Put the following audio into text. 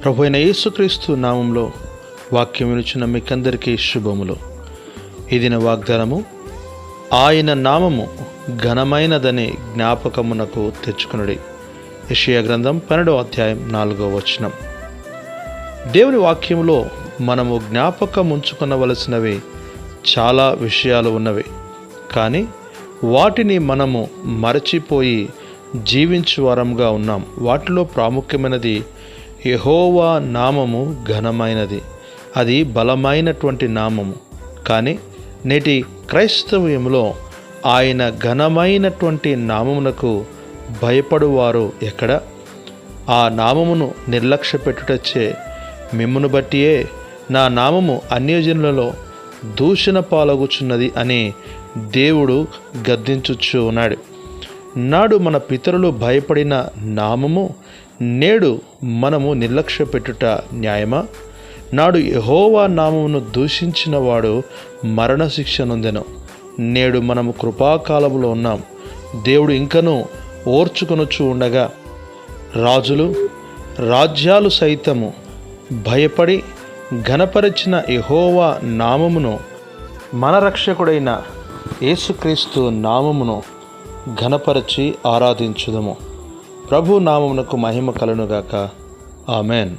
ప్రభువైన యేసుక్రీస్తు నామంలో వాక్యం వినుచున్న మీకందరికీ శుభములు. ఈ దిన వాగ్దానము, ఆయన నామము ఘనమైనదని జ్ఞాపకమునకు తెచ్చుకునుడి. యెషయా గ్రంథం 12వ అధ్యాయం 4వ వచనం. దేవుని వాక్యములో మనము జ్ఞాపకం ఉంచుకొనవలసినవి చాలా విషయాలు ఉన్నవి, కానీ వాటిని మనము మరచిపోయి జీవించు వారంగా ఉన్నాం. వాటిలో ప్రాముఖ్యమైనది యెహోవా నామము ఘనమైనది, అది బలమైనటువంటి నామము. కానీ నేటి క్రైస్తవ్యంలో ఆయన ఘనమైనటువంటి నామమునకు భయపడువారు ఎక్కడ? ఆ నామమును నిర్లక్ష్య పెట్టుటచ్చే మిమ్మును బట్టియే నా నామము అన్యజనులలో దూషణ పాలగుచున్నది అని దేవుడు గద్దించుచు ఉన్నాడు. నాడు మన పితరులు భయపడిన నామము నేడు మనము నిర్లక్ష్య పెట్టుట న్యాయమా? నాడు యెహోవా నామమును దూషించిన వాడు మరణశిక్ష నొందెను. నేడు మనము కృపాకాలములో ఉన్నాం. దేవుడు ఇంకనూ ఓర్చుకొనుచు ఉండగా రాజులు రాజ్యాలు సైతము భయపడి ఘనపరిచిన యెహోవా నామమును, మన రక్షకుడైన యేసుక్రీస్తు నామమును ఘనపరచి ఆరాధించుదము. ప్రభు నామమునకు మహిమ కలుగునుగాక. ఆమెన్.